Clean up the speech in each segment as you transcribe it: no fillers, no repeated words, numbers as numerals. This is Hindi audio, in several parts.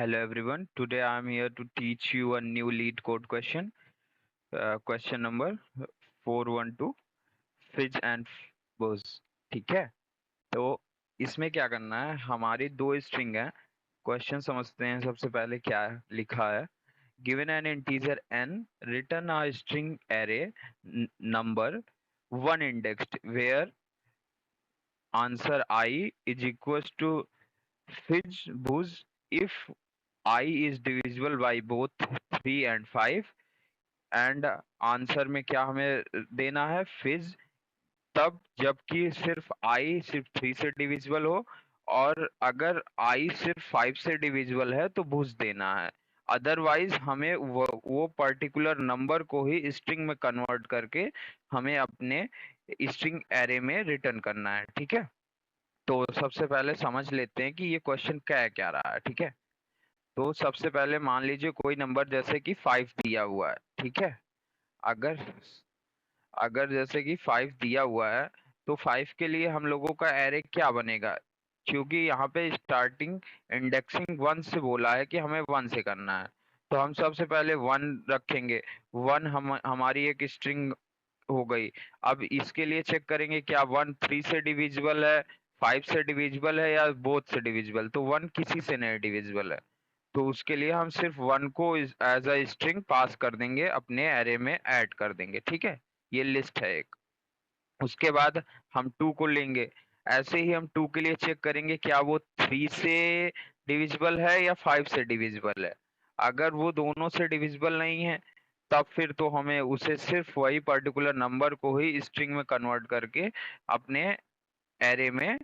Hello everyone. Today I am here to teach you a new lead code question. Question number 412 फिज एंड buzz. ठीक है, तो इसमें क्या करना है, हमारी दो स्ट्रिंग है। क्वेश्चन समझते हैं। सबसे पहले क्या लिखा है, given an integer n, return a string array number one indexed where answer I is equals to फिज buzz if I is divisible by both 3 and 5 and answer में क्या हमें देना है, फिज तब जबकि सिर्फ आई सिर्फ 3 से डिविजिबल हो, और अगर आई सिर्फ 5 से डिविजिबल है तो भुज देना है। अदरवाइज हमें वो पर्टिकुलर नंबर को ही स्ट्रिंग में कन्वर्ट करके हमें अपने स्ट्रिंग एरे में रिटर्न करना है। ठीक है, तो सबसे पहले समझ लेते हैं कि ये क्वेश्चन क्या रहा है। ठीक है, तो सबसे पहले मान लीजिए कोई नंबर जैसे कि 5 दिया हुआ है। ठीक है, अगर अगर जैसे कि 5 दिया हुआ है तो 5 के लिए हम लोगों का एरे क्या बनेगा, क्योंकि यहाँ पे स्टार्टिंग इंडेक्सिंग 1 से बोला है कि हमें 1 से करना है, तो हम सबसे पहले 1 रखेंगे। 1 हमारी एक स्ट्रिंग हो गई। अब इसके लिए चेक करेंगे क्या 1 3 से डिविजिबल है, 5 से डिविजिबल है या बोथ से डिविजिबल, तो 1 किसी से नहीं डिविजिबल है, तो उसके लिए हम सिर्फ 1 को एज अ स्ट्रिंग पास कर देंगे, अपने एरे में ऐड कर देंगे। ठीक है, ये लिस्ट है एक। उसके बाद हम 2 को लेंगे। ऐसे ही हम 2 के लिए चेक करेंगे क्या वो 3 से डिविजिबल है या 5 से डिविजिबल है। अगर वो दोनों से डिविजिबल नहीं है तब फिर तो हमें उसे सिर्फ वही पर्टिकुलर नंबर को ही स्ट्रिंग में कन्वर्ट करके अपने एरे में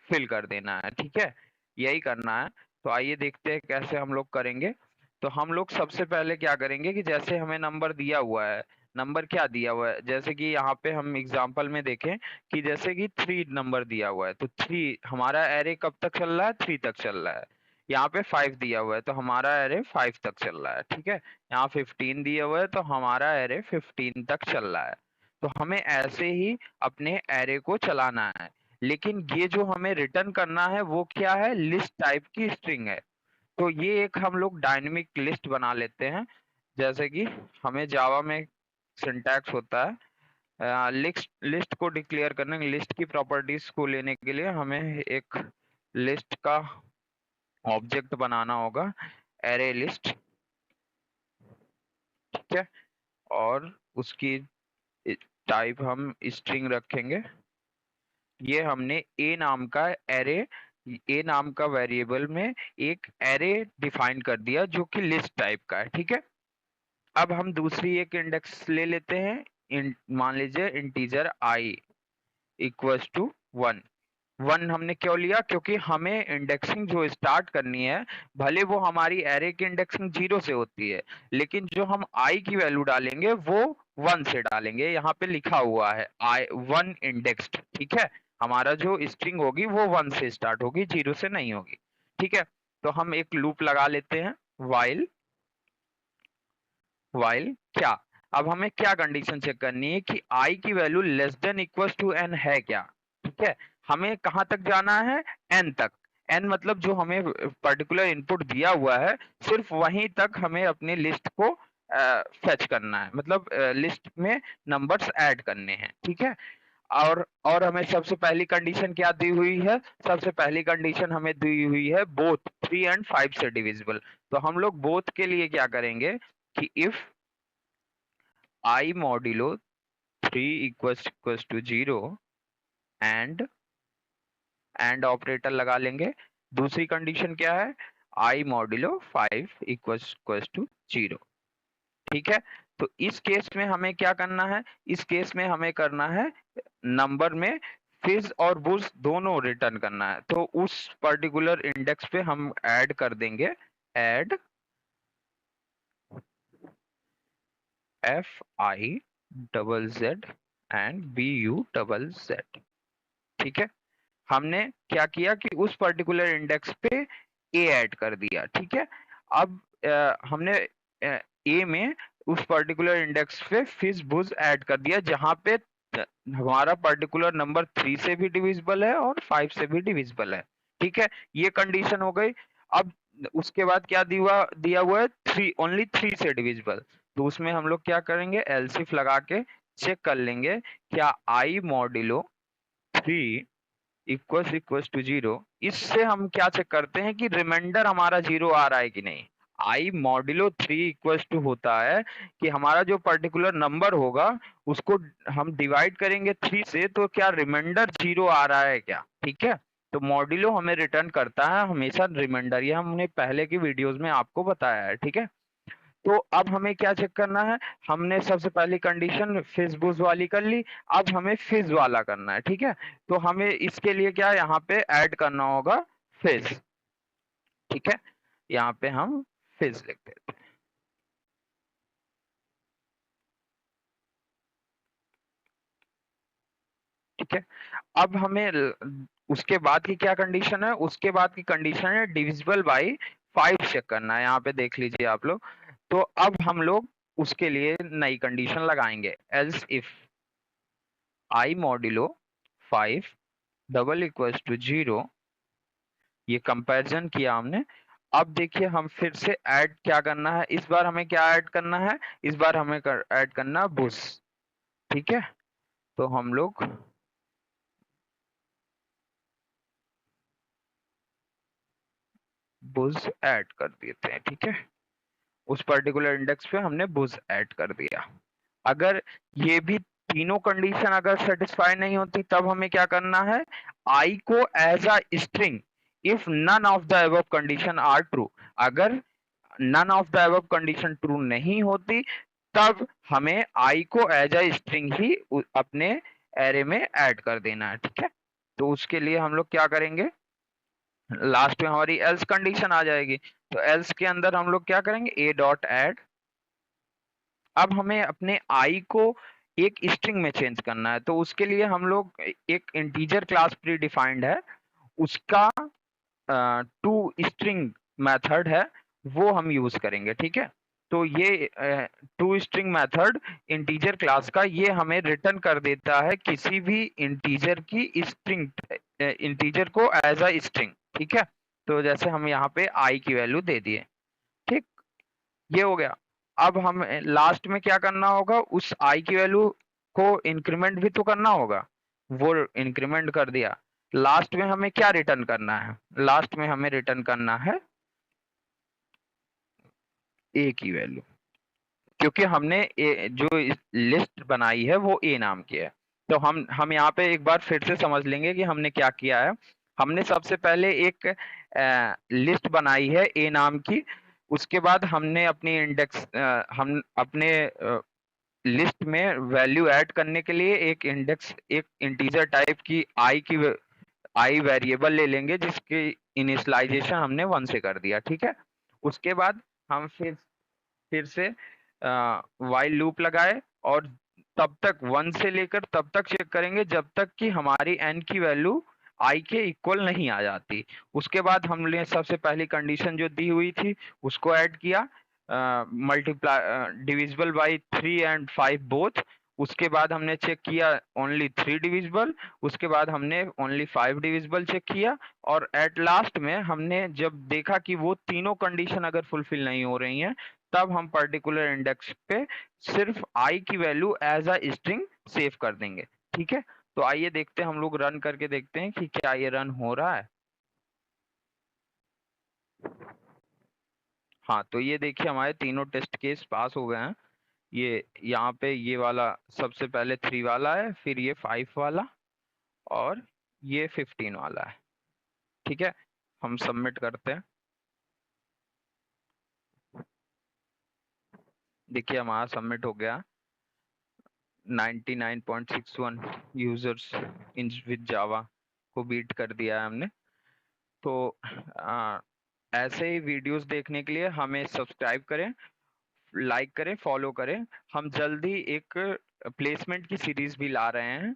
फिल कर देना है। ठीक है, यही करना है। तो आइए देखते हैं कैसे हम लोग करेंगे। तो हम लोग सबसे पहले क्या करेंगे कि जैसे हमें नंबर दिया हुआ है, नंबर क्या दिया हुआ है, जैसे कि यहाँ पे हम एग्जांपल में देखें कि जैसे कि 3 नंबर दिया हुआ है, तो 3 हमारा एरे कब तक चल रहा है, 3 तक चल रहा है। यहाँ पे 5 दिया हुआ है तो हमारा एरे 5 तक चल रहा है। ठीक है, यहाँ 15 दिया हुआ है तो हमारा एरे 15 तक चल रहा है। तो हमें ऐसे ही अपने एरे को चलाना है। लेकिन ये जो हमें रिटर्न करना है वो क्या है, लिस्ट टाइप की स्ट्रिंग है। तो ये एक हम लोग डायनेमिक लिस्ट बना लेते हैं। जैसे कि हमें जावा में सिंटैक्स होता है, लिस्ट लिस्ट को डिक्लेयर करने, लिस्ट की प्रॉपर्टीज को लेने के लिए हमें एक लिस्ट का ऑब्जेक्ट बनाना होगा, एरे लिस्ट। ठीक है, और उसकी टाइप हम स्ट्रिंग रखेंगे। ये हमने ए नाम का एरे, ए नाम का वेरिएबल में एक एरे डिफाइन कर दिया जो कि लिस्ट टाइप का है। ठीक है, अब हम दूसरी एक इंडेक्स ले लेते हैं। मान लीजिए इंटीजर आई इक्वल्स टू 1। 1 हमने क्यों लिया, क्योंकि हमें इंडेक्सिंग जो स्टार्ट करनी है, भले वो हमारी एरे की इंडेक्सिंग 0 से होती है, लेकिन जो हम आई की वैल्यू डालेंगे वो 1 से डालेंगे। यहाँ पे लिखा हुआ है आई 1 इंडेक्स्ड। ठीक है, हमारा जो स्ट्रिंग होगी वो 1 से स्टार्ट होगी, 0 से नहीं होगी। ठीक है, तो हम एक लूप लगा लेते हैं, वाइल वाइल क्या। अब हमें क्या कंडीशन चेक करनी है कि आई की value less than equal to n है क्या। ठीक है, हमें कहां तक जाना है, एन तक। एन मतलब जो हमें पर्टिकुलर इनपुट दिया हुआ है सिर्फ वहीं तक हमें अपनी लिस्ट को फेच करना है, मतलब लिस्ट में नंबर्स ऐड करने हैं। ठीक है, और हमें सबसे पहली कंडीशन क्या दी हुई है, सबसे पहली कंडीशन हमें दी हुई है बोथ 3 एंड 5 से डिविजिबल। तो हम लोग बोथ के लिए क्या करेंगे कि if I modulo 3 equals to 0 and operator लगा लेंगे। दूसरी कंडीशन क्या है, I modulo 5 equals to 0। ठीक है, तो इस केस में हमें क्या करना है, इस केस में हमें करना है नंबर में फिज और बुज दोनों रिटर्न करना है। तो उस पर्टिकुलर इंडेक्स पे हम ऐड कर देंगे, ऐड FIZZ एंड BUZZ। ठीक है, हमने क्या किया कि उस पर्टिकुलर इंडेक्स पे ए ऐड कर दिया। ठीक है, अब हमने ए में उस पर्टिकुलर इंडेक्स पे फिज बुज ऐड कर दिया जहां पे हमारा पर्टिकुलर नंबर 3 से भी डिविजिबल है और 5 से भी डिविजिबल है। ठीक है, ये कंडीशन हो गई। अब उसके बाद क्या दिया हुआ है, ओनली 3 से डिविजिबल। तो उसमें हम लोग क्या करेंगे, एलसीफ लगा के चेक कर लेंगे क्या आई मॉड्यूलो 3 इक्वल्स टू 0। इससे हम क्या चेक करते हैं कि रिमाइंडर हमारा 0 आ रहा है कि नहीं। आई मॉड्यूलो 3 इक्वल्स टू होता है कि हमारा जो पर्टिकुलर नंबर होगा उसको हम डिवाइड करेंगे 3 से, तो क्या रिमाइंडर 0 आ रहा है क्या, ठीक है। तो मॉड्यूलो हमें रिटर्न करता है हमेशा रिमाइंडर, ये हमने पहले की वीडियोस में आपको बताया है, ठीक है। तो अब हमें क्या चेक करना है, हमने सबसे पहली कंडीशन फिज बुज वाली कर ली, अब हमें फिज वाला करना है, ठीक है। तो हमें इसके लिए क्या यहाँ पे ऐड करना होगा फिज, ठीक है। यहाँ पे हम फिज लिख देते हैं, ठीक है। अब हमें उसके बाद की क्या कंडीशन है, उसके बाद की कंडीशन है डिविजिबल बाई 5 चेक करना है, यहाँ पे देख लीजिए आप लोग। तो अब हम लोग उसके लिए नई कंडीशन लगाएंगे, else if i modulo 5 double equals to 0। ये कंपैरिजन किया हमने। अब देखिए हम फिर से ऐड क्या करना है, इस बार हमें क्या ऐड करना है, इस बार हमें ऐड करना है बुश, ठीक है। तो हम लोग बुश ऐड कर देते हैं, ठीक है। उस पर्टिकुलर इंडेक्स पे हमने बुश ऐड कर दिया। अगर ये भी तीनों कंडीशन अगर सेटिस्फाई नहीं होती तब हमें क्या करना है, आई को as a string if none of the above condition are true. अगर none of the above condition true नहीं होती तब हमें आई को एज अ स्ट्रिंग ही अपने एरे में ऐड कर देना है, ठीक है। तो उसके लिए हम लोग क्या करेंगे, लास्ट में हमारी एल्स कंडीशन आ जाएगी। तो एल्स के अंदर हम लोग क्या करेंगे, ए डॉट ऐड। अब हमें अपने आई को एक स्ट्रिंग में चेंज करना है, तो उसके लिए हम लोग एक इंटीजर क्लास प्री डिफाइंड है, उसका टू स्ट्रिंग मेथड है, वो हम यूज करेंगे, ठीक है। तो ये to string method integer class का, ये हमें रिटर्न कर देता है किसी भी इंटीजर की स्ट्रिंग, इंटीजर को एज अ स्ट्रिंग, ठीक है। तो जैसे हम यहाँ पे आई की वैल्यू दे दिए, ठीक, ये हो गया। अब हम लास्ट में क्या करना होगा, उस आई की वैल्यू को इंक्रीमेंट भी तो करना होगा, वो इंक्रीमेंट कर दिया। लास्ट में हमें क्या रिटर्न करना है, लास्ट में हमें रिटर्न करना है ए की वैल्यू, क्योंकि हमने जो लिस्ट बनाई है वो ए नाम की है। तो हम यहाँ पे एक बार फिर से समझ लेंगे कि हमने क्या किया है। हमने सबसे पहले एक लिस्ट बनाई है ए नाम की, उसके बाद हमने अपनी इंडेक्स हम अपने लिस्ट में वैल्यू ऐड करने के लिए एक इंडेक्स, एक इंटीजर टाइप की आई वेरिएबल ले लेंगे जिसकी इनिशियलाइजेशन हमने 1 से कर दिया, ठीक है। उसके बाद हम फिर से वाइल लूप लगाए और तब तक 1 से लेकर तब तक चेक करेंगे जब तक कि हमारी एन की वैल्यू आई के इक्वल नहीं आ जाती। उसके बाद हमने सबसे पहली कंडीशन जो दी हुई थी उसको ऐड किया, multiply divisible by 3 and 5 both. उसके बाद हमने चेक किया ओनली 3 डिविजिबल, उसके बाद हमने ओनली 5 डिविजिबल चेक किया, और एट लास्ट में हमने जब देखा कि वो तीनों कंडीशन अगर फुलफिल नहीं हो रही हैं तब हम पर्टिकुलर इंडेक्स पे सिर्फ आई की value as a string save कर देंगे, ठीक है। तो आइए देखते हैं, हम लोग रन करके देखते हैं कि क्या ये रन हो रहा है। हाँ, तो ये देखिए हमारे तीनों टेस्ट केस पास हो गए हैं। ये यहाँ पे ये वाला सबसे पहले 3 वाला है, फिर ये 5 वाला, और ये 15 वाला है, ठीक है। हम सबमिट करते हैं। देखिए हमारा सबमिट हो गया, 99.61 यूजर्स इन विद जावा को बीट कर दिया है हमने। तो आ, ऐसे ही वीडियोस देखने के लिए हमें सब्सक्राइब करें, लाइक करें, फॉलो करें। हम जल्दी एक प्लेसमेंट की सीरीज भी ला रहे हैं।